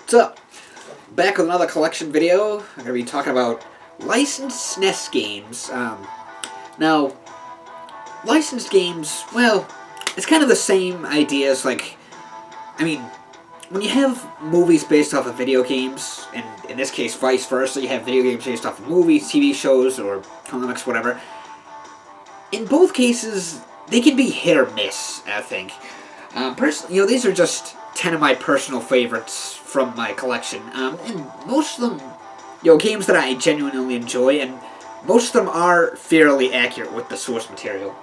What's up? Back with another collection video. I'm going to be talking about licensed SNES games. Now, licensed games, well, it's kind of the same idea as, when you have movies based off of video games, and in this case vice versa, you have video games based off of movies, TV shows, or comics, whatever. In both cases, they can be hit or miss, I think. Personally, these are just 10 of my personal favorites from my collection. And most of them, games that I genuinely enjoy, and most of them are fairly accurate with the source material.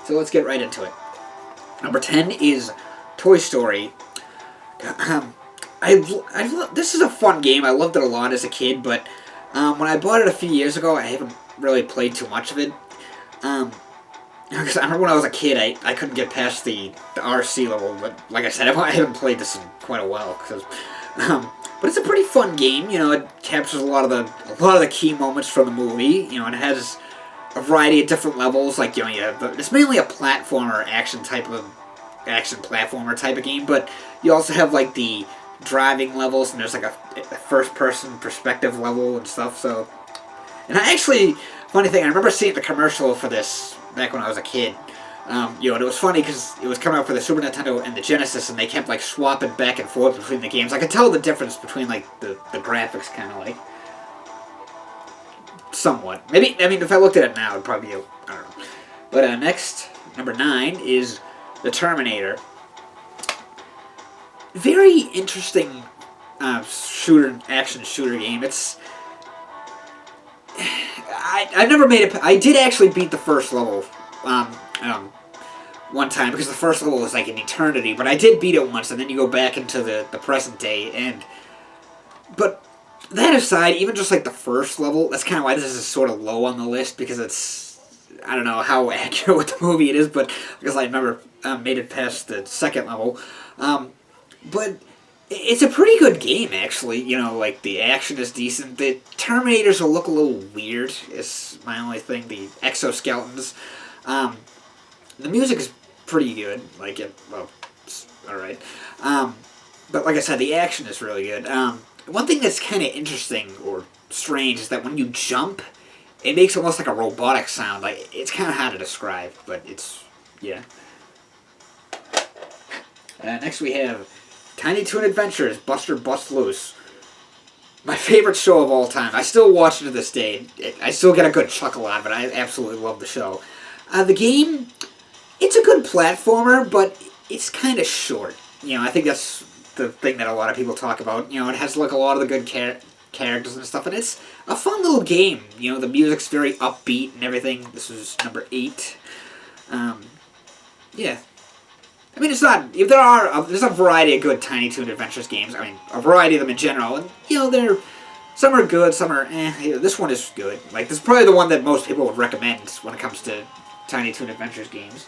So let's get right into it. Number 10 is Toy Story. This is a fun game. I loved it a lot as a kid, but when I bought it a few years ago, I haven't really played too much of it. Because I remember when I was a kid, I couldn't get past the RC level, but like I said, I haven't played this in quite a while. But it's a pretty fun game. It captures a lot of the key moments from the movie. And it has a variety of different levels. It's mainly a platformer action platformer type of game, but you also have the driving levels, and there's a first-person perspective level and stuff. So, and funny thing, I remember seeing the commercial for this back when I was a kid. And it was funny because it was coming out for the Super Nintendo and the Genesis, and they kept swapping back and forth between the games. I could tell the difference between the graphics, kind of somewhat. Maybe, if I looked at it now, it'd probably be, I don't know. But next, number 9 is the Terminator. Very interesting action shooter game. I never made it. I did actually beat the first level one time, because the first level was an eternity, but I did beat it once, and then you go back into the present day, but that aside, even just the first level, that's kind of why this is sort of low on the list, because I don't know how accurate with the movie it is, but because I never made it past the second level. But it's a pretty good game, actually. The action is decent. The Terminators will look a little weird, is my only thing. The exoskeletons. The music is pretty good. It's alright. But like I said, the action is really good. One thing that's kind of interesting or strange is that when you jump, it makes almost like a robotic sound. It's kind of hard to describe, but yeah. Next we have Tiny Toon Adventures, Buster Bust Loose. My favorite show of all time. I still watch it to this day. I still get a good chuckle out of it. I absolutely love the show. The game, it's a good platformer, but it's kind of short. I think that's the thing that a lot of people talk about. It has a lot of the good characters and stuff, and it's a fun little game. The music's very upbeat and everything. This is number 8. Yeah. It's not. There's a variety of good Tiny Toon Adventures games. A variety of them in general, and some are good, some are This one is good. This is probably the one that most people would recommend when it comes to Tiny Toon Adventures games.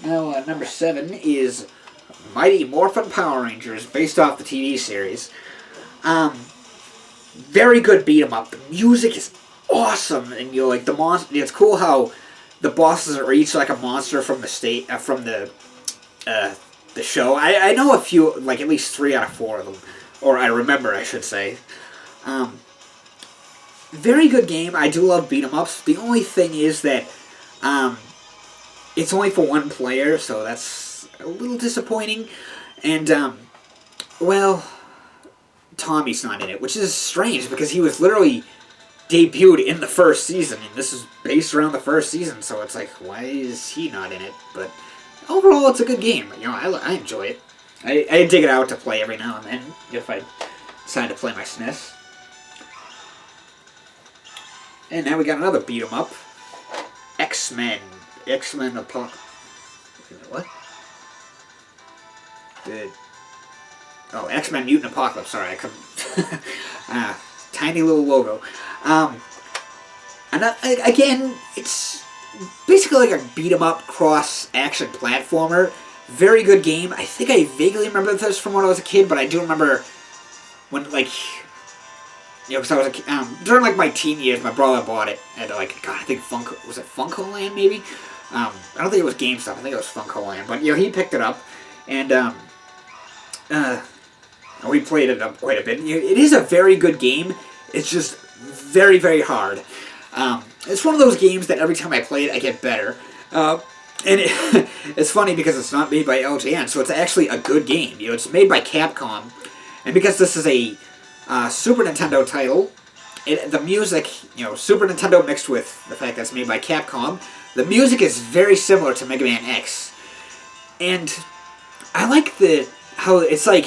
Now, number 7 is Mighty Morphin Power Rangers, based off the TV series. Very good beat 'em up. The music is awesome, and the monster. It's cool how the bosses are each a monster from the show. I know a few, at least 3 out of 4 of them, or I remember, I should say. Very good game. I do love beat 'em ups. The only thing is that it's only for one player, so that's a little disappointing. And Tommy's not in it, which is strange because he was literally debuted in the first season, and this is based around the first season, so it's why is he not in it? But overall, it's a good game. I enjoy it. I dig it out to play every now and then, if I decide to play my SNES. And now we got another beat 'em up. XMen. XMen Apocalypse. What? X-Men Mutant Apocalypse. Sorry, I couldn't. Tiny little logo. And again, it's basically a beat-em-up cross-action platformer. Very good game. I think I vaguely remember this from when I was a kid, but I do remember when, because I was during my teen years, my brother bought it at I think was it Funko Land maybe? I don't think it was GameStop. I think it was Funko Land, but he picked it up, and we played it quite a bit. It is a very good game. It's just very, very hard. It's one of those games that every time I play it, I get better. And it's funny because it's not made by LJN, so it's actually a good game. It's made by Capcom, and because this is a Super Nintendo title, the music, Super Nintendo mixed with the fact that it's made by Capcom, the music is very similar to Mega Man X. And I like how it's like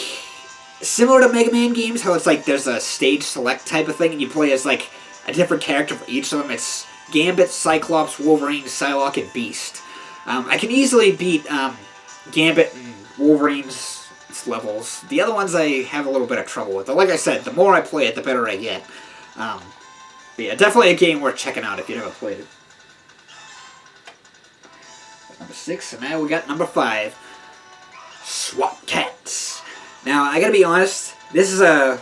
similar to Mega Man games, how it's like there's a stage select type of thing, and you play as like a different character for each of them. It's Gambit, Cyclops, Wolverine, Psylocke, and Beast. I can easily beat Gambit and Wolverine's levels. The other ones I have a little bit of trouble with. But like I said, the more I play it, the better I get. But yeah, definitely a game worth checking out if you never played it. Number 6, and now we got number 5. SWAT Cats. Now, I gotta be honest, this is a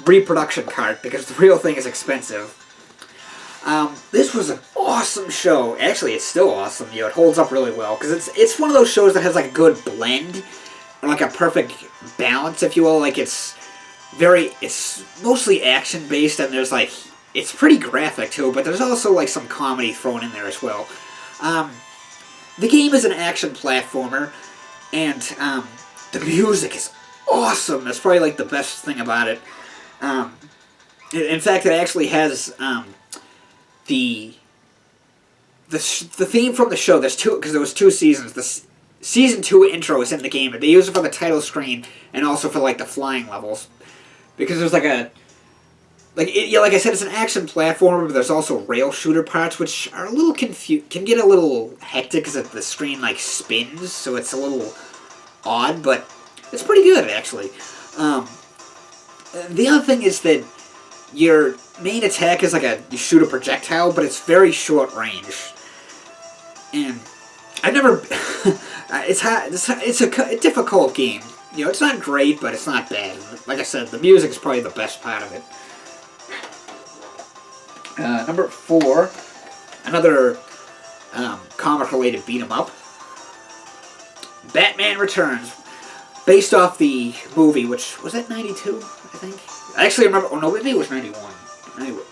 reproduction cart because the real thing is expensive. This was an awesome show. Actually, it's still awesome. It holds up really well because it's one of those shows that has like a good blend, or like a perfect balance, if you will. Like it's mostly action based, and there's like it's pretty graphic too. But there's also like some comedy thrown in there as well. The game is an action platformer, and the music is awesome. That's probably like the best thing about it. In fact, it actually has the theme from the show. There's two, because there was 2 seasons. The season 2 intro is in the game, and they use it for the title screen and also for like the flying levels, because there's like a like I said, it's an action platformer, but there's also rail shooter parts, which are a little can get a little hectic because the screen like spins, so it's a little odd, but it's pretty good actually. The other thing is that your main attack is like you shoot a projectile, but it's very short range. And I've never... it's a difficult game. It's not great, but it's not bad. Like I said, the music is probably the best part of it. Number 4, another comic-related beat-em-up. Batman Returns. Based off the movie, which was that 92, I think? I actually remember... Oh, no, maybe it was 91.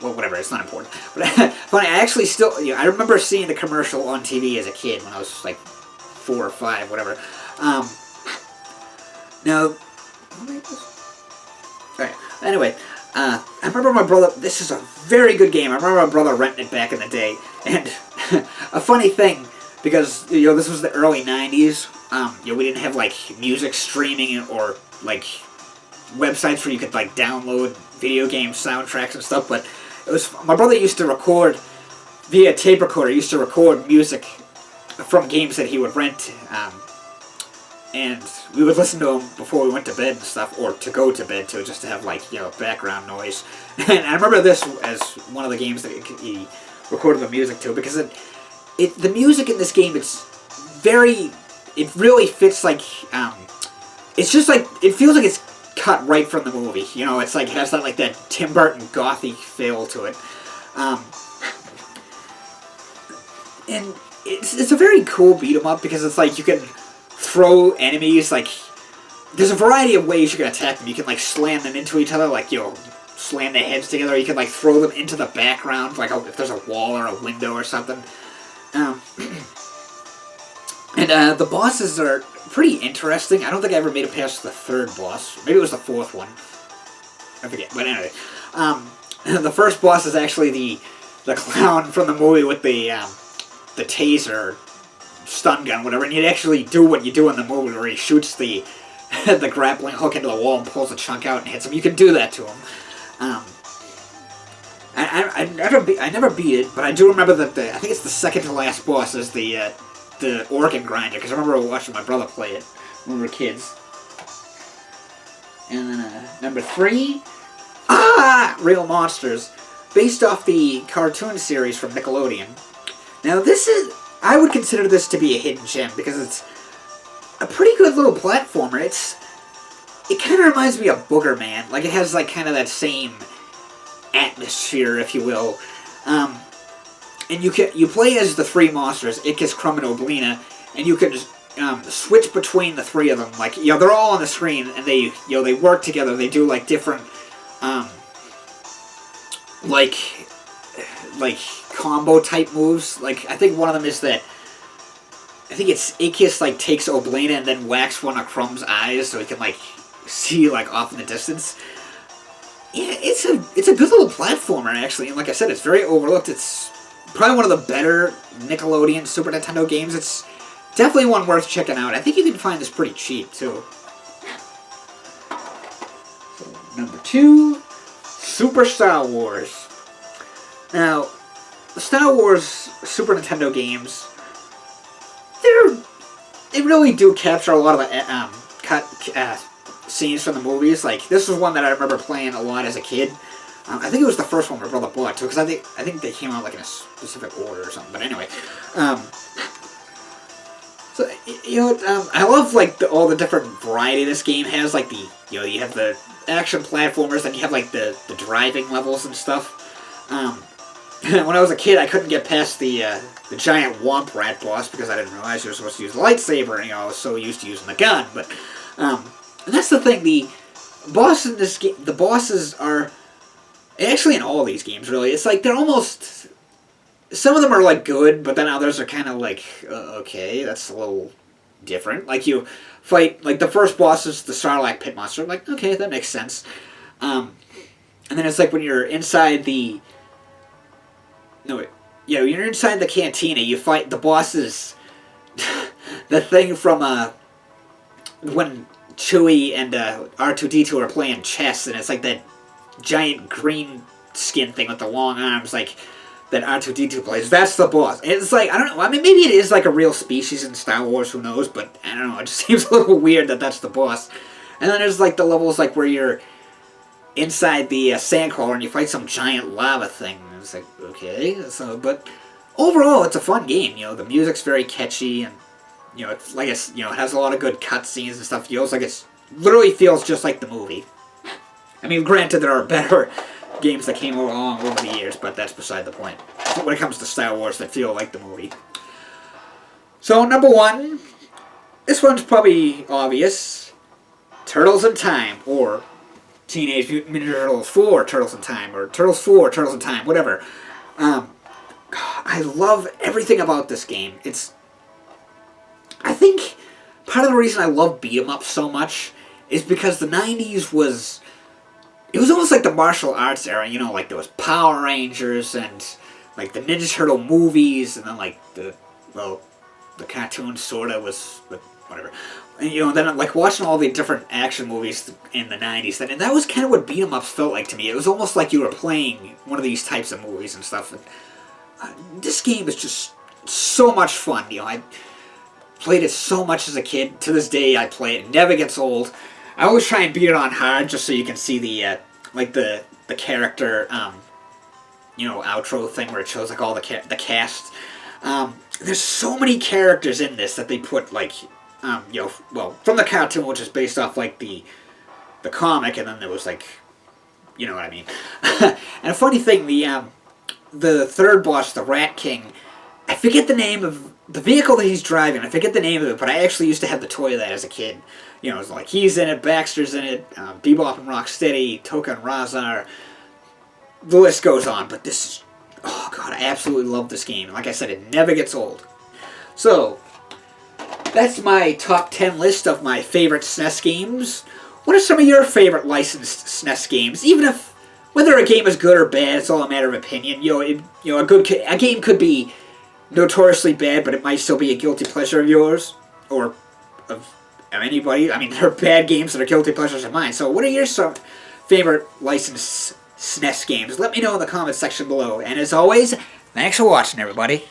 Well, whatever, it's not important. But funny, I actually still... I remember seeing the commercial on TV as a kid when I was, like, 4 or 5, whatever. Now... Alright, anyway, I remember my brother... This is a very good game. I remember my brother renting it back in the day. And a funny thing, because, this was the early 90s. We didn't have, like, music streaming or, like, websites where you could, like, download video game soundtracks and stuff, but it was... My brother used to record, via tape recorder, he used to record music from games that he would rent, and we would listen to them before we went to bed and stuff, or to go to bed, too, just to have, like, background noise. And I remember this as one of the games that he recorded the music to, because the music in this game, it's very... It really fits, like, it's just, like, it feels like it's cut right from the movie, it's, like, it has that, like, that Tim Burton gothy feel to it, and it's a very cool beat-em-up, because it's, like, you can throw enemies, like, there's a variety of ways you can attack them. You can, like, slam them into each other, like, slam their heads together, you can, like, throw them into the background, like, if there's a wall or a window or something, and the bosses are pretty interesting. I don't think I ever made it past the 3rd boss. Maybe it was the 4th one. I forget. But anyway, the first boss is actually the clown from the movie with the taser, stun gun, whatever. And you actually do what you do in the movie, where he shoots the grappling hook into the wall and pulls a chunk out and hits him. You can do that to him. I never beat it, but I do remember that I think it's the second to last boss is the organ grinder, because I remember watching my brother play it when we were kids. And then number 3, Real Monsters, based off the cartoon series from Nickelodeon. Now I would consider this to be a hidden gem, because it's a pretty good little platformer. It kind of reminds me of Booger Man, like it has like kind of that same atmosphere, if you will. And you play as the 3 monsters, Ickis, Crumb, and Oblina, and you can switch between the three of them. Like, they're all on the screen, and they, they work together. They do, like, different, like combo-type moves. Like, I think one of them is that, I think it's Aekius, like, takes Oblina and then whacks one of Crumb's eyes so he can, like, see, like, off in the distance. Yeah, it's a good little platformer, actually. And like I said, it's very overlooked. It's probably one of the better Nickelodeon Super Nintendo games. It's definitely one worth checking out. I think you can find this pretty cheap, too. So, number 2, Super Star Wars. Now, the Star Wars Super Nintendo games, they really do capture a lot of the scenes from the movies. Like, this was one that I remember playing a lot as a kid. I think it was the first one my brother bought too, because I think they came out like in a specific order or something. But anyway, so I love like all the different variety this game has. Like you have the action platformers, and you have like the driving levels and stuff. When I was a kid, I couldn't get past the giant Womp Rat boss because I didn't realize you were supposed to use the lightsaber, and I was so used to using the gun. But and that's the thing, the bosses in this game, the bosses are actually in all these games, really. It's like they're almost, some of them are like good, but then others are kind of like, okay, that's a little different. Like you fight, like the first boss is the Sarlacc pit monster. I'm like, okay, that makes sense. And then it's like when you're inside the, you're inside the cantina, you fight the bosses, the thing from, when Chewie and R2-D2 are playing chess, and it's like that giant green skin thing with the long arms, like that R2-D2 plays. That's the boss. It's like, I don't know, I mean, maybe it is like a real species in Star Wars, who knows, but I don't know, it just seems a little weird that that's the boss. And then there's like the levels like where you're inside the sandcrawler and you fight some giant lava thing. And it's like, okay, so, but overall, it's a fun game. The music's very catchy, and it's like it has a lot of good cutscenes and stuff. Feels like it's literally feels just like the movie. I mean, granted, there are better games that came along over the years, but that's beside the point. When it comes to Star Wars, that feel like the movie. So, number 1, this one's probably obvious. Turtles in Time, or Teenage Mutant Ninja Turtles 4 Turtles in Time, or Turtles 4 Turtles in Time, whatever. I love everything about this game. I think part of the reason I love beat-em-ups so much is because the 90s was, it was almost like the martial arts era, like there was Power Rangers and like the Ninja Turtle movies, and then like the cartoon sorta was, but whatever. And, then like watching all the different action movies in the 90s, and that was kind of what beat-em-ups felt like to me. It was almost like you were playing one of these types of movies and stuff. And, this game is just so much fun. I played it so much as a kid. To this day, I play it. It never gets old. I always try and beat it on hard just so you can see the like the character outro thing where it shows like all the cast. There's so many characters in this that they put like from the cartoon, which is based off like the comic, and then there was like, you know what I mean. And a funny thing, the third boss, the Rat King, I forget the name of the vehicle that he's driving. I forget the name of it, but I actually used to have the toy of that as a kid. It's like he's in it, Baxter's in it, Bebop and Rocksteady, Toka and Razar. The list goes on, but this is, oh god, I absolutely love this game. Like I said, it never gets old. So, that's my top 10 list of my favorite SNES games. What are some of your favorite licensed SNES games? Even if, whether a game is good or bad, it's all a matter of opinion. A game could be notoriously bad, but it might still be a guilty pleasure of yours, or of anybody. I mean, there are bad games that are guilty pleasures of mine. So what are your favorite licensed SNES games? Let me know in the comments section below. And as always, thanks for watching, everybody.